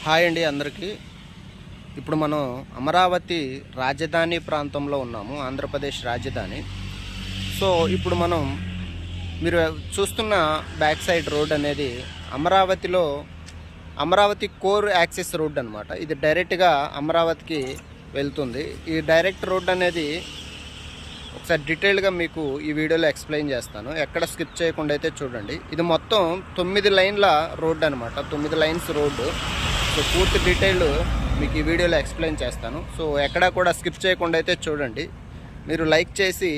Hi అండి అందరికీ. ఇప్పుడు మనం అమరావతి రాజధాని ప్రాంతంలో ఉన్నాము, ఆంధ్రప్రదేశ్ రాజధాని. సో ఇప్పుడు మీరు చూస్తున్న బ్యాక్ సైడ్ రోడ్ అనేది అమరావతి కోర్ యాక్సెస్ రోడ్ అనమాట. ఇది డైరెక్ట్గా అమరావతికి వెళ్తుంది. ఈ డైరెక్ట్ రోడ్ అనేది ఒకసారి డీటెయిల్గా మీకు ఈ వీడియోలో ఎక్స్ప్లెయిన్ చేస్తాను, ఎక్కడ స్కిప్ చేయకుండా అయితే చూడండి. ఇది మొత్తం 9 లైన్ల రోడ్ అనమాట, 9 లైన్స్ రోడ్డు. సో పూర్తి డీటెయిల్ మీకు ఈ వీడియోలో ఎక్స్ప్లెయిన్ చేస్తాను. సో ఎక్కడా కూడా స్కిప్ చేయకుండా అయితే చూడండి. మీరు లైక్ చేసి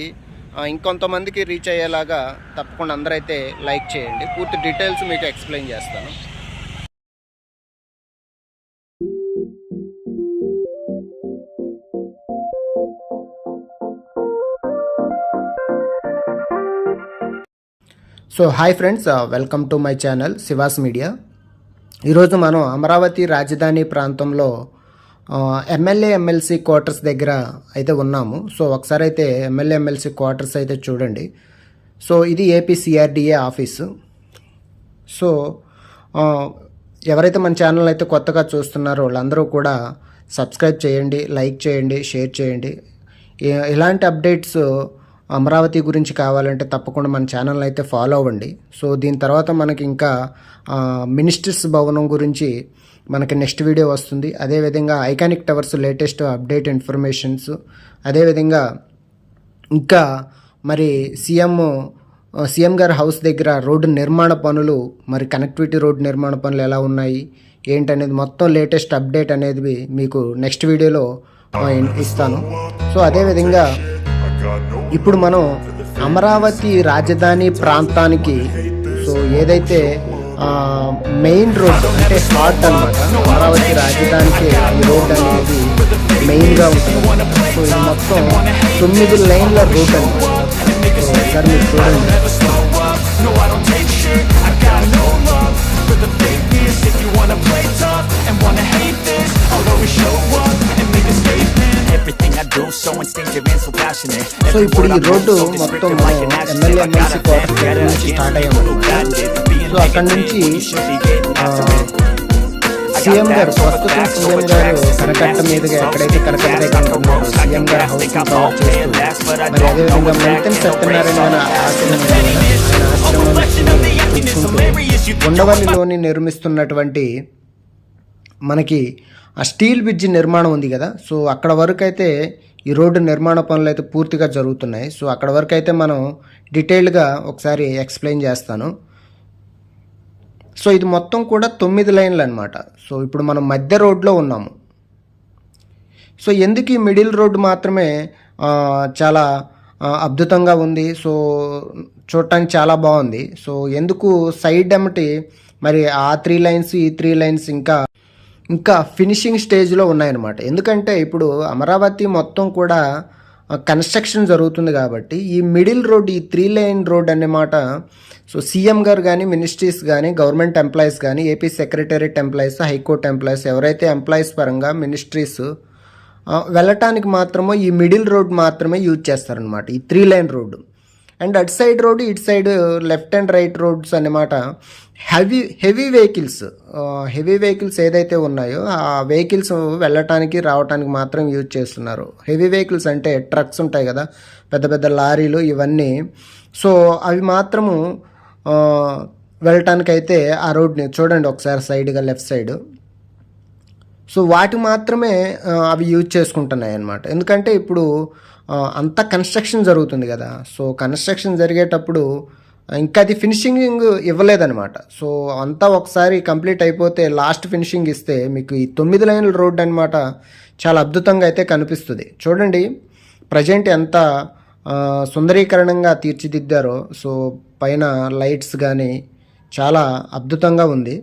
ఇంకొంతమందికి రీచ్ అయ్యేలాగా తప్పకుండా అందరైతే లైక్ చేయండి. పూర్తి డీటెయిల్స్ మీకు ఎక్స్ప్లెయిన్ చేస్తాను. So hi friends, welcome to my channel she was media. ఈరోజు మనం అమరావతి రాజధాని ప్రాంతంలో ఎమ్మెల్యే ఎమ్మెల్సీ క్వార్టర్స్ దగ్గర అయితే ఉన్నాము. సో ఒకసారి అయితే ఎమ్మెల్యే ఎమ్మెల్సీ క్వార్టర్స్ అయితే చూడండి. సో ఇది ఏపీ సిఆర్డిఏ ఆఫీసు. సో ఎవరైతే మన ఛానల్ అయితే కొత్తగా చూస్తున్నారో వాళ్ళందరూ కూడా సబ్స్క్రైబ్ చేయండి, లైక్ చేయండి, షేర్ చేయండి. ఇలాంటి అప్డేట్స్ అమరావతి గురించి కావాలంటే తప్పకుండా మన ఛానల్ అయితే ఫాలో అవ్వండి. సో దీని తర్వాత మనకి ఇంకా మినిస్టర్స్ భవనం గురించి మనకి నెక్స్ట్ వీడియో వస్తుంది. అదేవిధంగా iconic towers latest update informations, అదేవిధంగా ఇంకా మరి సీఎం గారి హౌస్ దగ్గర రోడ్డు నిర్మాణ పనులు, మరి కనెక్టివిటీ రోడ్డు నిర్మాణ పనులు ఎలా ఉన్నాయి ఏంటనేది మొత్తం లేటెస్ట్ అప్డేట్ అనేది మీకు నెక్స్ట్ వీడియోలో ఇస్తాను. సో అదేవిధంగా ఇప్పుడు మనం అమరావతి రాజధాని ప్రాంతానికి సో ఏదైతే మెయిన్ రోడ్ అంటే హార్ట్ అనమాట, అమరావతి రాజధానికి ఈ రోడ్ అనేది మెయిన్గా ఉంటుంది. సో ఇది మొత్తం 9 లైన్ల రోడ్ అనమాట. సో ఒకసారి మీరు చూడండి. సో ఇప్పుడు ఈ రోడ్డు మొత్తం ఎమ్మెల్యే ఎమ్మెల్సీ క్వార్టర్ దగ్గర నుంచి స్టార్ట్ అయ్యామన్నమాట. సో అక్కడి నుంచి సీఎం గారు, ప్రస్తుతం సీఎం గారు కనకట్ట మీదుగా ఎక్కడైతే కనకట్ట దగ్గర ఉంటున్నారో సీఎం గారు హౌస్ కవర్ చేస్తూ, మరి అదేవిధంగా మెంటన్ సత్యనారాయణ ఉండవల్లిలోని నిర్మిస్తున్నటువంటి మనకి ఆ స్టీల్ బ్రిడ్జ్ నిర్మాణం ఉంది కదా. సో అక్కడ వరకు అయితే ఈ రోడ్డు నిర్మాణ పనులు అయితే పూర్తిగా జరుగుతున్నాయి. సో అక్కడ వరకు అయితే మనం డీటెయిల్డ్గా ఒకసారి ఎక్స్ప్లెయిన్ చేస్తాను. సో ఇది మొత్తం కూడా 9 లైన్లు అనమాట. సో ఇప్పుడు మనం మధ్య రోడ్లో ఉన్నాము. సో ఎందుకు ఈ మిడిల్ రోడ్డు మాత్రమే చాలా అద్భుతంగా ఉంది, సో చూడటానికి చాలా బాగుంది. సో ఎందుకు సైడ్ ఎమ్మటి మరి ఆ 3 లైన్స్ ఈ 3 లైన్స్ ఇంకా ఫినిషింగ్ స్టేజ్లో ఉన్నాయన్నమాట. ఎందుకంటే ఇప్పుడు అమరావతి మొత్తం కూడా కన్స్ట్రక్షన్ జరుగుతుంది కాబట్టి ఈ మిడిల్ రోడ్, ఈ 3 లైన్ రోడ్ అన్నమాట. సో సీఎం గారు కానీ, మినిస్ట్రీస్ కానీ, గవర్నమెంట్ ఎంప్లాయీస్ కానీ, AP secretariat employees, high court employees, ఎవరైతే ఎంప్లాయీస్ పరంగా మినిస్ట్రీస్ వెళ్ళటానికి మాత్రమో ఈ మిడిల్ రోడ్ మాత్రమే యూజ్ చేస్తారనమాట, ఈ 3 లైన్ రోడ్డు. అండ్ అటు సైడ్ రోడ్డు, ఇటు side left and right roads అన్నమాట హెవీ వెహికల్స్ ఏదైతే ఉన్నాయో ఆ వెహికల్స్ వెళ్ళటానికి రావటానికి మాత్రం యూజ్ చేస్తున్నారు. హెవీ వెహికల్స్ అంటే ట్రక్స్ ఉంటాయి కదా, పెద్ద పెద్ద లారీలు ఇవన్నీ. సో అవి మాత్రము వెళ్ళటానికైతే ఆ రోడ్ని చూడండి ఒకసారి సైడ్గా లెఫ్ట్ సైడ్. సో వాటి మాత్రమే అవి యూజ్ చేసుకుంటున్నాయి అన్నమాట. ఎందుకంటే ఇప్పుడు అంతా కన్స్ట్రక్షన్ జరుగుతుంది కదా. సో కన్స్ట్రక్షన్ జరిగేటప్పుడు ఇంకా అది ఫినిషింగ్ ఇవ్వలేదన్నమాట. సో అంతా ఒకసారి కంప్లీట్ అయిపోతే లాస్ట్ ఫినిషింగ్ ఇస్తే మీకు ఈ 9 లైన్ల రోడ్ అనమాట చాలా అద్భుతంగా అయితే కనిపిస్తుంది. చూడండి ప్రజెంట్ ఎంత సుందరీకరణంగా తీర్చిదిద్దారో. సో పైన లైట్స్ కానీ చాలా అద్భుతంగా ఉంది.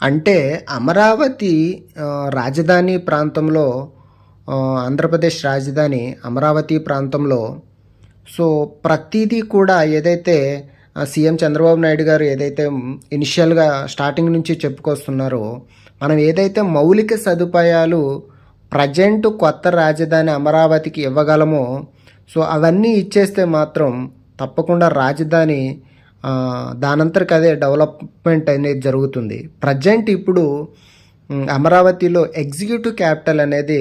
అంటే అమరావతి రాజధాని ప్రాంతంలో ఆంధ్రప్రదేశ్ రాజధాని అమరావతి ప్రాంతంలో సో ప్రతిదీ కూడా ఏదైతే సీఎం చంద్రబాబు నాయుడు గారు ఏదైతే ఇనిషియల్గా స్టార్టింగ్ నుంచి చెప్పుకొస్తున్నారో మనం ఏదైతే మౌలిక సదుపాయాలు ప్రజెంట్ కొత్త రాజధాని అమరావతికి ఇవ్వగలమో సో అవన్నీ ఇచ్చేస్తే మాత్రం తప్పకుండా రాజధాని దానంతరకు అదే డెవలప్మెంట్ అనేది జరుగుతుంది. ప్రజెంట్ ఇప్పుడు అమరావతిలో ఎగ్జిక్యూటివ్ క్యాపిటల్ అనేది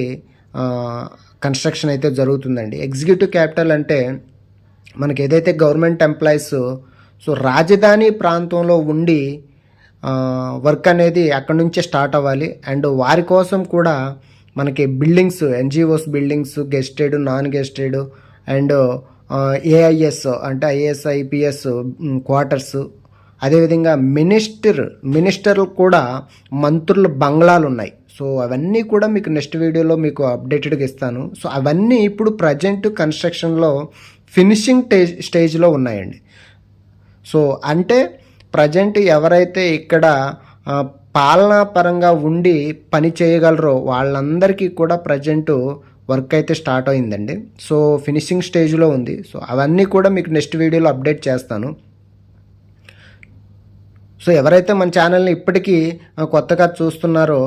కన్స్ట్రక్షన్ అయితే జరుగుతుందండి. ఎగ్జిక్యూటివ్ క్యాపిటల్ అంటే మనకి ఏదైతే గవర్నమెంట్ ఎంప్లాయీస్ సో రాజధాని ప్రాంతంలో ఉండి వర్క్ అనేది అక్కడి నుంచే స్టార్ట్ అవ్వాలి. అండ్ వారి కోసం కూడా మనకి buildings NGOs buildings gazetted non gazetted and AIS అంటే ఐఏఎస్ ఐపీఎస్ క్వార్టర్స్, అదేవిధంగా మినిస్టర్లు కూడా మంత్రుల బంగ్లాలు ఉన్నాయి. సో అవన్నీ కూడా మీకు నెక్స్ట్ వీడియోలో మీకు అప్డేటెడ్గా ఇస్తాను. సో అవన్నీ ఇప్పుడు ప్రజెంట్ కన్స్ట్రక్షన్లో ఫినిషింగ్ స్టేజ్లో ఉన్నాయండి. సో అంటే ప్రజెంట్ ఎవరైతే ఇక్కడ పాలనా పరంగా ఉండి పని చేయగలరో వాళ్ళందరికీ కూడా ప్రజెంట్ వర్క్ అయితే స్టార్ట్ అయిందండి. సో ఫినిషింగ్ స్టేజ్లో ఉంది. సో అవన్నీ కూడా మీకు నెక్స్ట్ వీడియోలో అప్డేట్ చేస్తాను. సో ఎవరైతే మన ఛానల్ని ఇప్పటికీ కొత్తగా చూస్తున్నారో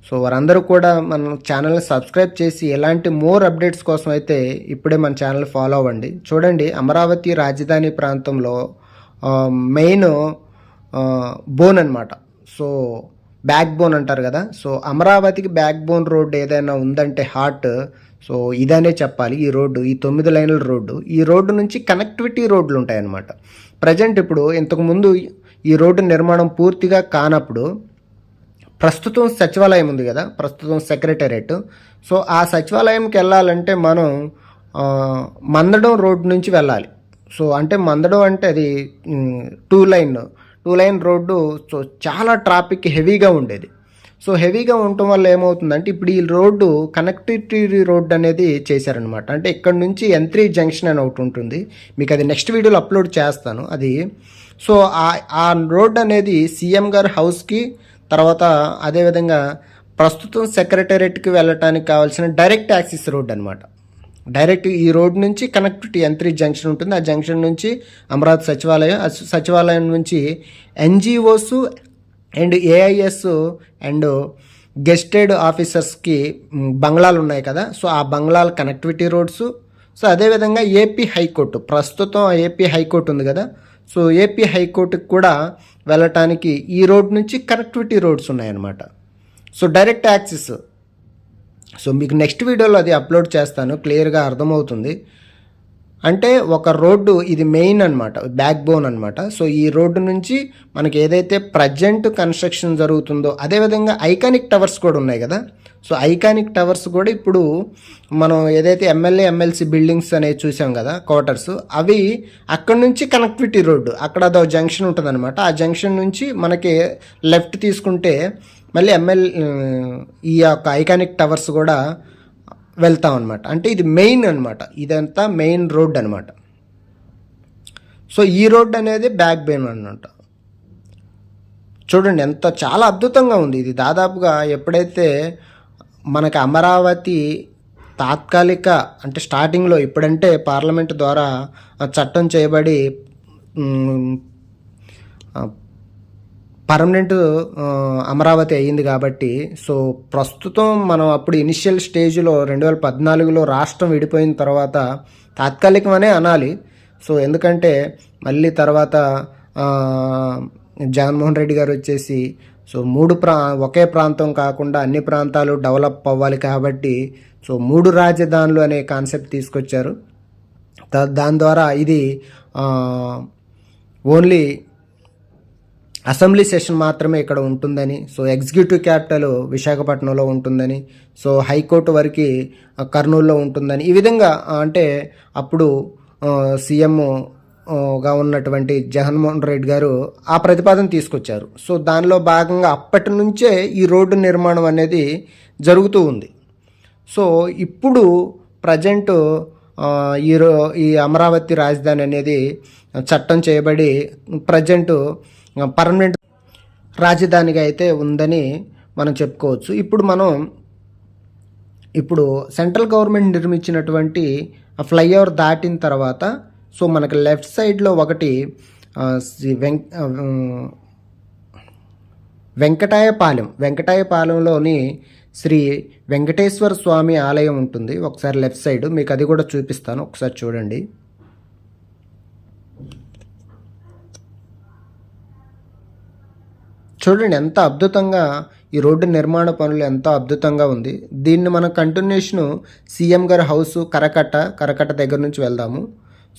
సో వారందరూ కూడా మన ఛానల్ని సబ్స్క్రైబ్ చేసి ఎలాంటి మోర్ అప్డేట్స్ కోసం అయితే ఇప్పుడే మన ఛానల్ ఫాలో అవ్వండి. చూడండి, అమరావతి రాజధాని ప్రాంతంలో మెయిన్ బోన్ అనమాట. సో బ్యాక్ బోన్ అంటారు కదా. సో అమరావతికి బ్యాక్ బోన్ రోడ్డు ఏదైనా ఉందంటే హార్ట్ సో ఇదనే చెప్పాలి. ఈ రోడ్డు, ఈ 9 లైన్ల రోడ్డు, ఈ రోడ్డు నుంచి కనెక్టివిటీ రోడ్లు ఉంటాయన్నమాట. ప్రజెంట్ ఇప్పుడు ఇంతకుముందు ఈ రోడ్డు నిర్మాణం పూర్తిగా కానప్పుడు ప్రస్తుతం సచివాలయం ఉంది కదా, ప్రస్తుతం సెక్రటేరియట్. సో ఆ సచివాలయంకి వెళ్ళాలంటే మనం మందడం రోడ్డు నుంచి వెళ్ళాలి. సో అంటే మందడం అంటే అది టూ లైన్ రోడ్డు. సో చాలా ట్రాఫిక్ హెవీగా ఉండేది. సో హెవీగా ఉండటం వల్ల ఏమవుతుందంటే ఇప్పుడు ఈ రోడ్డు కనెక్టివిటీ రోడ్డు అనేది చేశారనమాట. అంటే ఇక్కడ నుంచి N3 జంక్షన్ అని ఒకటి ఉంటుంది, మీకు అది నెక్స్ట్ వీడియోలో అప్లోడ్ చేస్తాను అది. సో ఆ రోడ్డు అనేది సీఎం గారి హౌస్కి, తర్వాత అదేవిధంగా ప్రస్తుతం సెక్రటేరియట్కి వెళ్ళటానికి కావాల్సిన డైరెక్ట్ యాక్సెస్ రోడ్ అనమాట. డైరెక్ట్ ఈ రోడ్ నుంచి కనెక్టివిటీ N3 జంక్షన్ ఉంటుంది. ఆ జంక్షన్ నుంచి అమరావతి సచివాలయం, సచివాలయం నుంచి ఎన్జిఓస్ అండ్ ఏఐఎస్ అండ్ గెస్టెడ్ ఆఫీసర్స్కి బంగ్లాలు ఉన్నాయి కదా. సో ఆ బంగ్లాల కనెక్టివిటీ రోడ్స్. సో అదేవిధంగా ఏపీ హైకోర్టు, ప్రస్తుతం ఏపీ హైకోర్టు ఉంది కదా. సో ఏపీ హైకోర్టుకి కూడా వెళ్ళటానికి ఈ రోడ్ నుంచి కనెక్టివిటీ రోడ్స్ ఉన్నాయన్నమాట. So direct access. సో మీకు నెక్స్ట్ వీడియోలో అది అప్లోడ్ చేస్తాను, క్లియర్గా అర్థమవుతుంది. అంటే ఒక రోడ్డు ఇది మెయిన్ అనమాట, బ్యాక్ బోన్ అనమాట. సో ఈ రోడ్డు నుంచి మనకి ఏదైతే ప్రజెంట్ కన్స్ట్రక్షన్ జరుగుతుందో, అదేవిధంగా ఐకానిక్ టవర్స్ కూడా ఉన్నాయి కదా. సో ఐకానిక్ టవర్స్ కూడా ఇప్పుడు మనం ఏదైతే ఎమ్మెల్యే ఎమ్మెల్సీ బిల్డింగ్స్ అనేవి చూసాం కదా, క్వార్టర్స్, అవి అక్కడ నుంచి కనెక్టివిటీ రోడ్డు, అక్కడ అదో జంక్షన్ ఉంటుంది అనమాట. ఆ జంక్షన్ నుంచి మనకి లెఫ్ట్ తీసుకుంటే మళ్ళీ ఈ యొక్క ఐకానిక్ టవర్స్ కూడా వెళ్తాం అనమాట. అంటే ఇది మెయిన్ అనమాట, ఇదంతా మెయిన్ రోడ్ అనమాట. సో ఈ రోడ్ అనేది బ్యాక్ బోన్ అనమాట. చూడండి ఎంత చాలా అద్భుతంగా ఉంది ఇది. దాదాపుగా ఎప్పుడైతే మనకి అమరావతి తాత్కాలిక అంటే స్టార్టింగ్లో ఇప్పుడంటే పార్లమెంట్ ద్వారా చట్టం చేయబడి పర్మనెంట్ అమరావతి అయ్యింది కాబట్టి, సో ప్రస్తుతం మనం అప్పుడు ఇనిషియల్ స్టేజ్లో 2014లో రాష్ట్రం విడిపోయిన తర్వాత తాత్కాలికమనే అనాలి. సో ఎందుకంటే మళ్ళీ తర్వాత జగన్మోహన్ రెడ్డి గారు వచ్చేసి సో ఒకే ప్రాంతం కాకుండా అన్ని ప్రాంతాలు డెవలప్ అవ్వాలి కాబట్టి సో 3 రాజధానులు అనే కాన్సెప్ట్ తీసుకొచ్చారు. దాని ద్వారా ఇది ఓన్లీ అసెంబ్లీ సెషన్ మాత్రమే ఇక్కడ ఉంటుందని, సో ఎగ్జిక్యూటివ్ క్యాపిటల్ విశాఖపట్నంలో ఉంటుందని, సో హైకోర్టు వరకు కర్నూలులో ఉంటుందని, ఈ విధంగా అంటే అప్పుడు సీఎంగా ఉన్నటువంటి జగన్మోహన్ రెడ్డి గారు ఆ ప్రతిపాదన తీసుకొచ్చారు. సో దానిలో భాగంగా అప్పటి నుంచే ఈ రోడ్డు నిర్మాణం అనేది జరుగుతూ ఉంది. సో ఇప్పుడు ప్రజెంట్ ఈ అమరావతి రాజధాని అనేది చట్టం చేయబడి ప్రజెంట్ పర్మనెంట్ రాజధానిగా అయితే ఉందని మనం చెప్పుకోవచ్చు. ఇప్పుడు సెంట్రల్ గవర్నమెంట్ నిర్మించినటువంటి ఫ్లైఓవర్ దాటిన తర్వాత సో మనకి లెఫ్ట్ సైడ్లో ఒకటి వెంకటాయపాలెంలోని శ్రీ వెంకటేశ్వర స్వామి ఆలయం ఉంటుంది. ఒకసారి లెఫ్ట్ సైడ్ మీకు అది కూడా చూపిస్తాను, ఒకసారి చూడండి. చూడండి ఎంత అద్భుతంగా ఈ రోడ్డు నిర్మాణ పనులు ఎంత అద్భుతంగా ఉంది. దీన్ని మనం కంటిన్యూషను సీఎం గారి హౌస్ కరకట్ట దగ్గర నుంచి వెళ్దాము.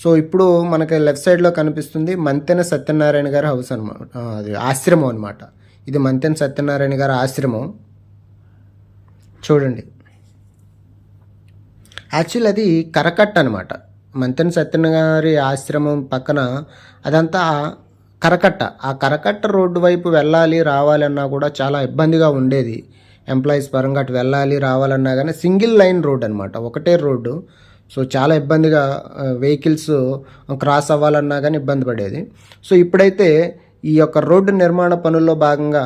సో ఇప్పుడు మనకి లెఫ్ట్ సైడ్లో కనిపిస్తుంది మంతెన సత్యనారాయణ గారి హౌస్ అనమాట, అది ఆశ్రమం అనమాట. ఇది మంతెన సత్యనారాయణ గారి ఆశ్రమం. చూడండి యాక్చువల్ అది కరకట్ట అనమాట. మంతెన సత్యనారాయణ గారి ఆశ్రమం పక్కన అదంతా కరకట్ట. ఆ కరకట్ట రోడ్డు వైపు వెళ్ళాలి రావాలన్నా కూడా చాలా ఇబ్బందిగా ఉండేది. ఎంప్లాయీస్ పరంగా అటు వెళ్ళాలి రావాలన్నా కానీ సింగిల్ లైన్ రోడ్ అనమాట, ఒకటే రోడ్డు. సో చాలా ఇబ్బందిగా వెహికల్స్ క్రాస్ అవ్వాలన్నా కానీ ఇబ్బంది పడేది. సో ఇప్పుడైతే ఈ యొక్క రోడ్డు నిర్మాణ పనుల్లో భాగంగా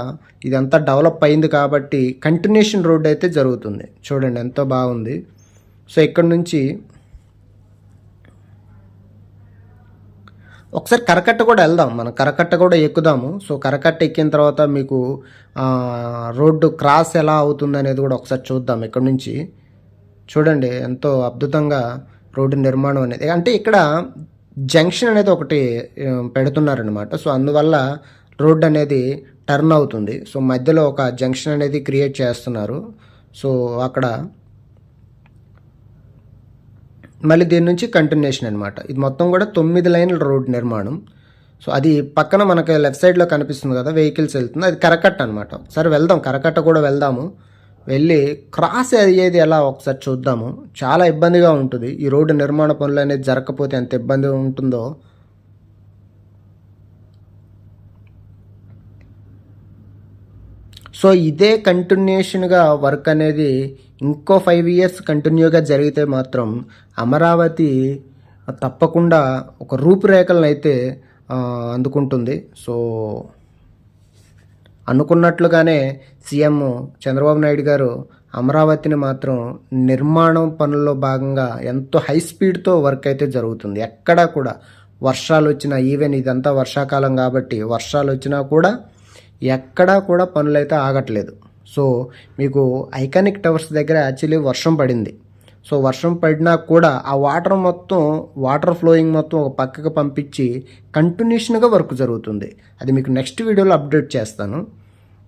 ఇదంతా డెవలప్ అయింది కాబట్టి కంటిన్యూషన్ రోడ్డు అయితే జరుగుతుంది. చూడండి ఎంతో బాగుంది. సో ఇక్కడ నుంచి ఒకసారి కరకట్ట కూడా వెళ్దాం, మనం కరకట్ట కూడా ఎక్కుదాము. సో కరకట్ట ఎక్కిన తర్వాత మీకు రోడ్డు క్రాస్ ఎలా అవుతుంది అనేది కూడా ఒకసారి చూద్దాం. ఇక్కడ నుంచి చూడండి ఎంతో అద్భుతంగా రోడ్డు నిర్మాణం అనేది, అంటే ఇక్కడ జంక్షన్ అనేది ఒకటి పెడుతున్నారనమాట. సో అందువల్ల రోడ్డు అనేది టర్న్ అవుతుంది. సో మధ్యలో ఒక జంక్షన్ అనేది క్రియేట్ చేస్తున్నారు. సో అక్కడ మళ్ళీ దీని నుంచి కంటిన్యూషన్ అనమాట. ఇది మొత్తం కూడా 9 లైన్ల రోడ్ నిర్మాణం. సో అది పక్కన మనకి లెఫ్ట్ సైడ్లో కనిపిస్తుంది కదా, వెహికల్స్ వెళ్తుంది, అది కరకట్ట అనమాట. ఒకసారి వెళ్దాం, కరకట్ట కూడా వెళ్దాము. వెళ్ళి క్రాస్ అయ్యేది ఎలా ఒకసారి చూద్దాము. చాలా ఇబ్బందిగా ఉంటుంది ఈ రోడ్డు నిర్మాణ పనులు అనేది జరగకపోతే ఎంత ఇబ్బంది ఉంటుందో. సో ఇదే కంటిన్యూషన్గా వర్క్ అనేది ఇంకో 5 ఇయర్స్ కంటిన్యూగా జరిగితే మాత్రం అమరావతి తప్పకుండా ఒక రూపురేఖలను అయితే అందుకుంటుంది. సో అనుకున్నట్లుగానే సీఎం చంద్రబాబు నాయుడు గారు అమరావతిని మాత్రం నిర్మాణం పనుల్లో భాగంగా ఎంతో హై స్పీడ్తో వర్క్ అయితే జరుగుతుంది. ఎక్కడా కూడా వర్షాలు వచ్చినా, ఈవెన్ ఇదంతా వర్షాకాలం కాబట్టి వర్షాలు వచ్చినా కూడా ఎక్కడా కూడా పనులైతే ఆగట్లేదు. సో మీకు ఐకానిక్ టవర్స్ దగ్గర యాక్చువల్లీ వర్షం పడింది. సో వర్షం పడినా కూడా ఆ వాటర్ ఫ్లోయింగ్ మొత్తం ఒక పక్కకు పంపించి కంటిన్యూషన్గా వర్క్ జరుగుతుంది. అది మీకు నెక్స్ట్ వీడియోలో అప్డేట్ చేస్తాను.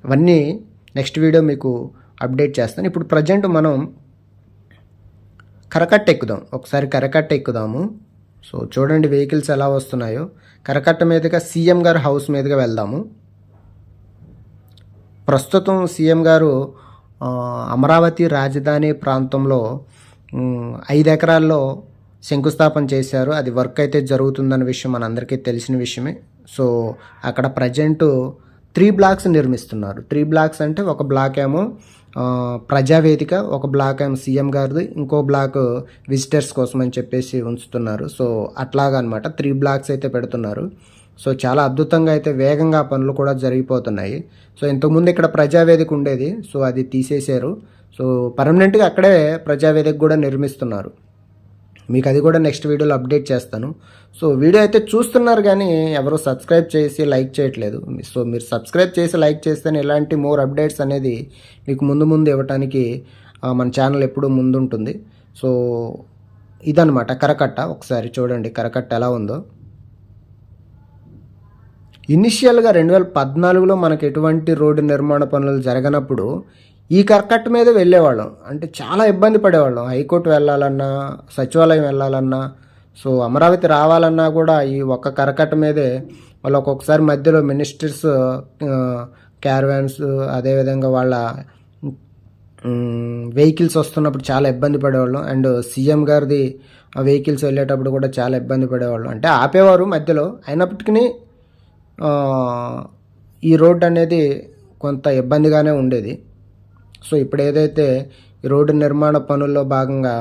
ఇవన్నీ నెక్స్ట్ వీడియో మీకు అప్డేట్ చేస్తాను. ఇప్పుడు ప్రజెంట్ మనం కరకట్ట ఎక్కుదాం, ఒకసారి కరకట్ట ఎక్కుదాము. సో చూడండి వెహికల్స్ ఎలా వస్తున్నాయో. కరకట్ట మీదుగా సీఎం గారు హౌస్ మీదుగా వెళ్దాము. ప్రస్తుతం సీఎం గారు అమరావతి రాజధాని ప్రాంతంలో 5 ఎకరాల్లో శంకుస్థాపన చేశారు. అది వర్క్ అయితే జరుగుతుందన్న విషయం మనందరికీ తెలిసిన విషయమే. సో అక్కడ ప్రజెంటు 3 బ్లాక్స్ నిర్మిస్తున్నారు. 3 బ్లాక్స్ అంటే ఒక బ్లాక్ ఏమో ప్రజావేదిక, ఒక బ్లాక్ ఏమో సీఎం గారిది, ఇంకో బ్లాక్ విజిటర్స్ కోసం అని చెప్పేసి ఉంచుతున్నారు. సో అట్లాగా అనమాట 3 బ్లాక్స్ అయితే పెడుతున్నారు. సో చాలా అద్భుతంగా అయితే వేగంగా పనులు కూడా జరిగిపోతున్నాయి. సో ఇంతకుముందు ఇక్కడ ప్రజావేదిక ఉండేది, సో అది తీసేశారు. సో పర్మనెంట్గా అక్కడే ప్రజావేదిక కూడా నిర్మిస్తున్నారు. మీకు అది కూడా నెక్స్ట్ వీడియోలో అప్డేట్ చేస్తాను. సో వీడియో అయితే చూస్తున్నారు కానీ ఎవరు సబ్స్క్రైబ్ చేసి లైక్ చేయట్లేదు. సో మీరు సబ్స్క్రైబ్ చేసి లైక్ చేస్తేనే ఇలాంటి మోర్ అప్డేట్స్ అనేది మీకు ముందు ఇవ్వడానికి మన ఛానల్ ఎప్పుడూ ముందుంటుంది. సో ఇదనమాట కరకట్ట. ఒకసారి చూడండి కరకట్ట ఎలా ఉందో. ఇనిషియల్గా 2014లో మనకు ఎటువంటి రోడ్డు నిర్మాణ పనులు జరగనప్పుడు ఈ కరకట్ట మీద వెళ్ళేవాళ్ళం. అంటే చాలా ఇబ్బంది పడేవాళ్ళం. హైకోర్టు వెళ్ళాలన్నా, సచివాలయం వెళ్ళాలన్నా, సో అమరావతి రావాలన్నా కూడా ఈ ఒక్క కరకట్ట మీదే. వాళ్ళు ఒక్కొక్కసారి మధ్యలో మినిస్టర్స్ క్యారవాన్స్, అదేవిధంగా వాళ్ళ వెహికల్స్ వస్తున్నప్పుడు చాలా ఇబ్బంది పడేవాళ్ళం. అండ్ సీఎం గారిది వెహికల్స్ వెళ్ళేటప్పుడు కూడా చాలా ఇబ్బంది పడేవాళ్ళం. అంటే ఆపేవారు మధ్యలో, అయినప్పటికీ ఈ రోడ్డు అనేది కొంత ఇబ్బందిగానే ఉండేది. సో ఇప్పుడు ఏదైతే ఈ రోడ్డు నిర్మాణ పనుల్లో భాగంగా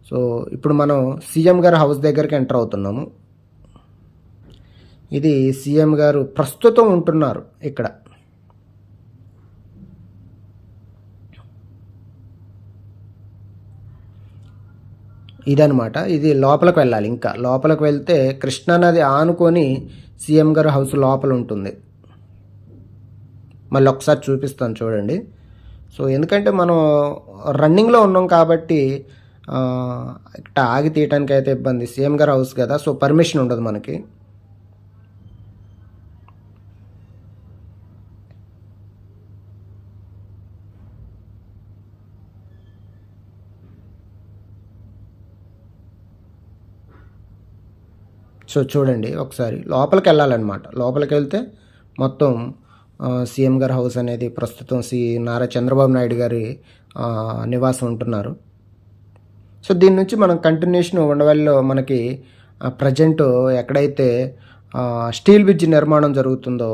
సో ఇప్పుడు మనం సీఎం గారి హౌస్ దగ్గరికి ఎంటర్ అవుతున్నాము. ఇది సీఎం గారు ప్రస్తుతం ఉంటున్నారు ఇక్కడ. ఇదనమాట. ఇది లోపలికి వెళ్ళాలి. ఇంకా లోపలికి వెళ్తే కృష్ణానది ఆనుకొని సీఎం గారు హౌస్ లోపల ఉంటుంది. మళ్ళీ ఒకసారి చూపిస్తాను చూడండి. సో ఎందుకంటే మనం రన్నింగ్లో ఉన్నాం కాబట్టి ఇట్లా ఆగి తీయటానికి అయితే ఇబ్బంది. సీఎం గారు హౌస్ కదా, సో పర్మిషన్ ఉండదు మనకి. సో చూడండి ఒకసారి లోపలికి వెళ్ళాలన్నమాట. లోపలికి వెళ్తే మొత్తం సీఎం గారి హౌస్ అనేది ప్రస్తుతం నారా చంద్రబాబు నాయుడు గారి నివాసం ఉంటున్నారు. సో దీని నుంచి మనం కంటిన్యూషన్ ఉండవల్లిలో మనకి ప్రజెంట్ ఎక్కడైతే స్టీల్ బ్రిడ్జ్ నిర్మాణం జరుగుతుందో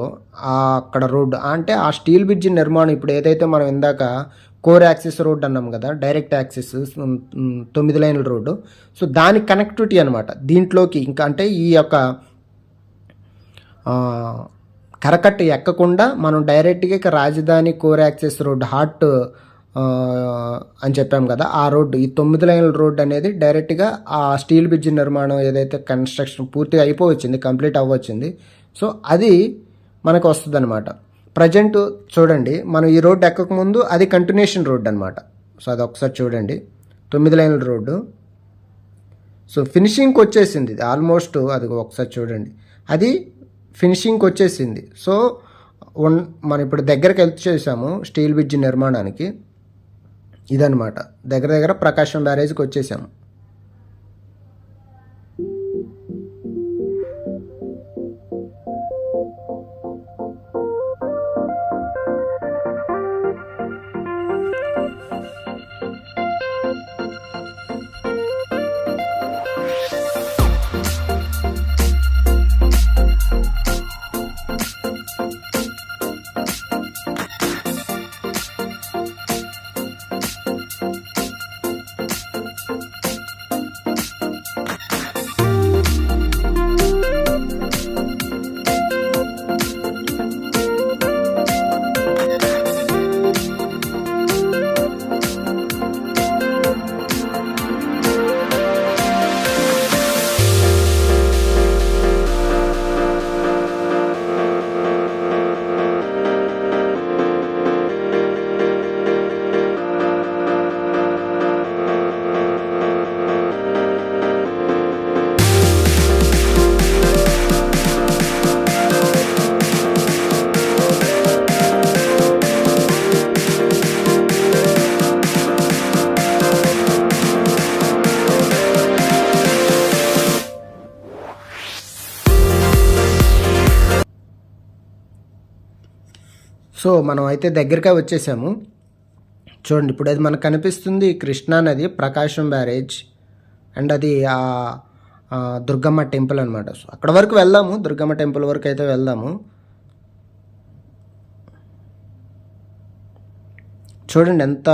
అక్కడ రోడ్డు, అంటే ఆ స్టీల్ బ్రిడ్జ్ నిర్మాణం ఇప్పుడు ఏదైతే మనం ఇందాక కోర్ యాక్సిస్ రోడ్ అన్నాం కదా, డైరెక్ట్ యాక్సిస్ 9 లైన్ల రోడ్డు. సో దాని కనెక్టివిటీ అనమాట దీంట్లోకి. ఇంకా అంటే ఈ యొక్క కరకట్ట ఎక్కకుండా మనం డైరెక్ట్గా రాజధాని కోర్ యాక్సిస్ రోడ్ హార్ట్ అని చెప్పాం కదా, ఆ రోడ్డు, ఈ 9 లైన్ల రోడ్డు అనేది డైరెక్ట్గా ఆ స్టీల్ బ్రిడ్జ్ నిర్మాణం ఏదైతే కన్స్ట్రక్షన్ పూర్తిగా అయిపోవచ్చింది, కంప్లీట్ అవ్వచ్చింది. సో అది మనకు వస్తుంది అనమాట. ప్రజెంట్ చూడండి, మనం ఈ రోడ్డు ఎక్కకముందు అది కంటిన్యూషన్ రోడ్డు అనమాట. సో అది ఒకసారి చూడండి, 9 లైన్ల రోడ్డు. సో ఫినిషింగ్కి వచ్చేసింది ఆల్మోస్ట్. అది ఒకసారి చూడండి, అది ఫినిషింగ్కి వచ్చేసింది. సో మనం ఇప్పుడు దగ్గరికి వచ్చేసాము స్టీల్ బ్రిడ్జ్ నిర్మాణానికి. ఇదనమాట, దగ్గర దగ్గర ప్రకాశం బ్యారేజ్కి వచ్చేసాము. సో మనం అయితే దగ్గరగా వచ్చేసాము. చూడండి, ఇప్పుడు అది మనకు కనిపిస్తుంది కృష్ణా నది, ప్రకాశం బ్యారేజ్, అండ్ అది దుర్గమ్మ టెంపుల్ అనమాట. సో అక్కడ వరకు వెళ్దాము, దుర్గమ్మ టెంపుల్ వరకు అయితే వెళ్దాము. చూడండి ఎంత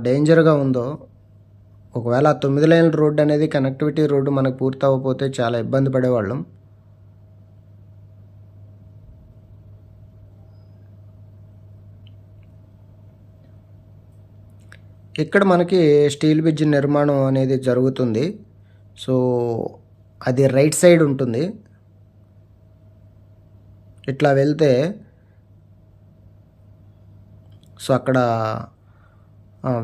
డేంజర్గా ఉందో. ఒకవేళ 9 లైన్ల రోడ్డు అనేది కనెక్టివిటీ రోడ్డు మనకు పూర్తి అవ్వకపోతే చాలా ఇబ్బంది పడేవాళ్ళం. ఇక్కడ మనకి స్టీల్ బ్రిడ్జ్ నిర్మాణం అనేది జరుగుతుంది. సో అది రైట్ సైడ్ ఉంటుంది. ఇట్లా వెళ్తే సో అక్కడ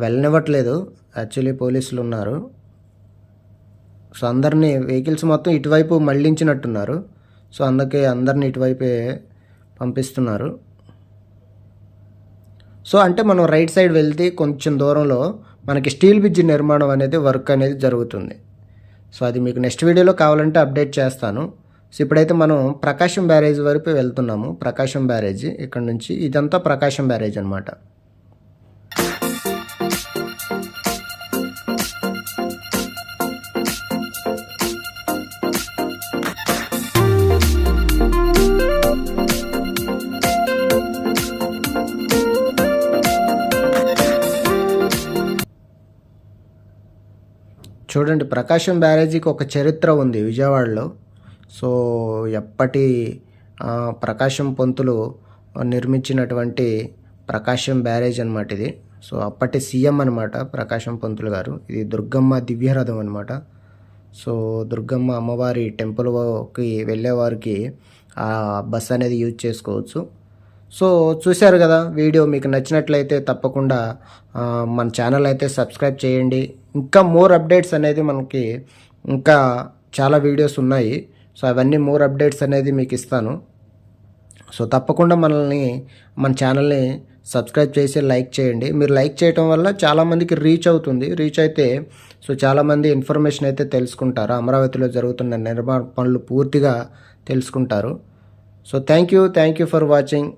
వెళ్ళనివ్వట్లేదు, యాక్చువల్లీ పోలీసులు ఉన్నారు. సో అందరినీ వెహికల్స్ మొత్తం ఇటువైపు మళ్ళించినట్టున్నారు. సో అందుకే అందరిని ఇటువైపే పంపిస్తున్నారు. సో అంటే మనం రైట్ సైడ్ వెళ్తే కొంచెం దూరంలో మనకి స్టీల్ బ్రిడ్జ్ నిర్మాణం అనేది వర్క్ అనేది జరుగుతుంది. సో అది మీకు నెక్స్ట్ వీడియోలో కావాలంటే అప్డేట్ చేస్తాను. సో ఇప్పుడైతే మనం ప్రకాశం బ్యారేజ్ వరకు వెళ్తున్నాము. ప్రకాశం బ్యారేజ్ ఇక్కడ నుంచి, ఇదంతా ప్రకాశం బ్యారేజ్ అనమాట. చూడండి, ప్రకాశం బ్యారేజీకి ఒక చరిత్ర ఉంది విజయవాడలో. సో ఎప్పటి ప్రకాశం పంతులు నిర్మించినటువంటి ప్రకాశం బ్యారేజ్ అనమాట ఇది. సో అప్పటి సీఎం అనమాట ప్రకాశం పంతులు గారు. ఇది దుర్గమ్మ దివ్యరథం అనమాట. సో దుర్గమ్మ అమ్మవారి టెంపుల్కి వెళ్ళేవారికి ఆ బస్ అనేది యూజ్ చేసుకోవచ్చు. సో చూశారు కదా వీడియో, మీకు నచ్చినట్లయితే తప్పకుండా మన ఛానల్ అయితే సబ్స్క్రైబ్ చేయండి. ఇంకా మోర్ అప్డేట్స్ అనేది మనకి ఇంకా చాలా వీడియోస్ ఉన్నాయి. సో అవన్నీ మోర్ అప్డేట్స్ అనేది మీకు ఇస్తాను. సో తప్పకుండా మన ఛానల్ని సబ్స్క్రైబ్ చేసి లైక్ చేయండి. మీరు లైక్ చేయటం వల్ల చాలామందికి రీచ్ అవుతుంది. రీచ్ అయితే సో చాలామంది ఇన్ఫర్మేషన్ అయితే తెలుసుకుంటారు, అమరావతిలో జరుగుతున్న నిర్మాణ పనులు పూర్తిగా తెలుసుకుంటారు. So thank you for watching.